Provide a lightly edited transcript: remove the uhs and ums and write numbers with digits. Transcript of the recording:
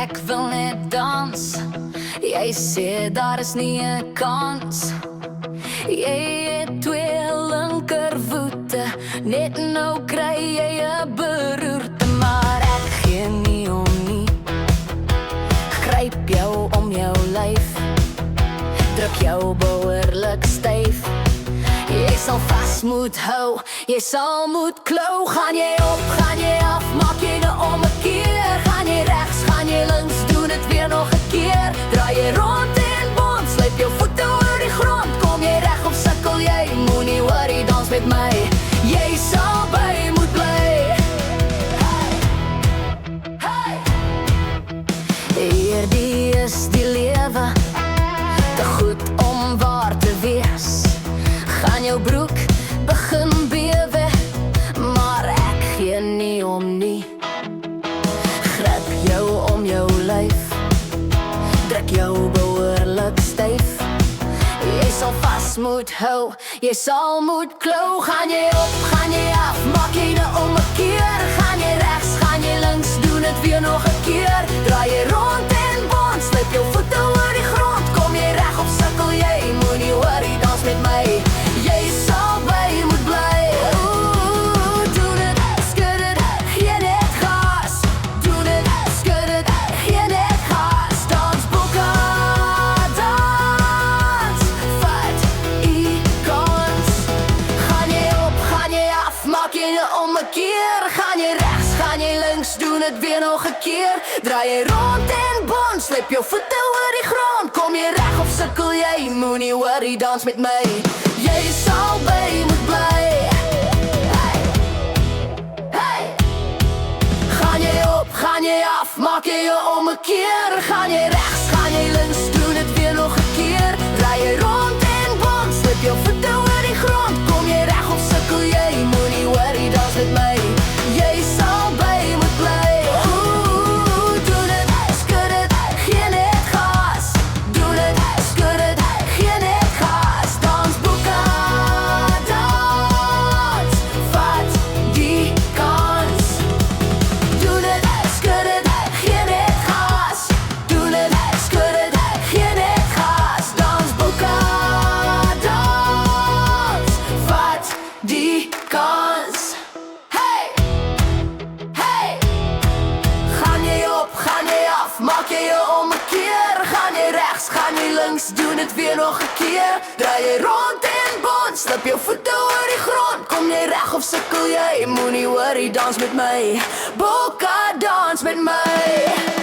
ek wil net dans. Jy sê daar is nie 'n kans. Jy het twee linkervoete, net nou kry jy 'n beroerte. Maar ek gee nie om nie. Gryp jou om jou lyf, druk jou behoorlik styf. Jy sal vas moet hou, jy sal moet klou. Gaan jy op, gaan jy af, maak jy nou om 'n keer. Gaan jy regs, gaan jy links, doen dit weer nog 'n keer. Draai jy rond en bond, sleep jou voete oor die grond. Kom jy reg of sukkel jy, moenie worry, dans met my. Jy sal by moet bly. Hey, hey. Hierdie is die lewe, te goed om waar te wees. Gaan jou broek begin bewe, maar ek gee nie om nie. Gryp jou om jou lyf, druk jou behoorlik styf. Jy sal vas moet hou, jy sal moet klou. Gaan jy op, gaan jy af, maak jy nou om 'n keer. Gaan jy regs, gaan jy links, doen dit weer nog 'n keer. Draai jy rond en bond, sleep jou voete oor die grond. Kom jy reg of sukkel jy, moenie worry, dans met my. Jy sal by moet bly. Doen dit, skud dit, gee net gas. Doen dit, skud dit, gee net gas. Dans boeke, dans, vat ikons. Gaan jy op, gaan jy af, maak jy nou om 'n keer. Gaan jy regs, gaan jy links, doen dit weer nog 'n keer. Draai jy rond en bond, sleep jou voete oor die grond. Kom jy reg of sukkel jy, moenie worry, dans met my. Jy sal by moet bly. Hey, hey. Gaan jy op, gaan jy af, maak jy jou om 'n keer. Gaan jy regs, gaan jy links, doen dit weer nog 'n keer. Draai jy rond en bond, sleep jou voete oor die grond. Kom jy reg of sukkel jy, moenie worry, dans met my. Jy sal by moet bly. Doen dit, skud dit, gee net gas. Doen dit, skud dit, gee net gas. Dans boeke, dans, vat die kans. Doen dit, skud dit, gee net gas. Doen dit, skud dit, gee net gas. Dans boeke, dans, vat die kans. Hey, hey. Gaan jy op, gaan jy af, maak jy jou om 'n keer. Gaan jy regs, gaan jy links, doen dit weer nog 'n keer. Draai jy rond en bond, slip jou voete oor die grond. Kom jy reg of sukkel jy, moenie worry, dans met my. Boeke, dans met my.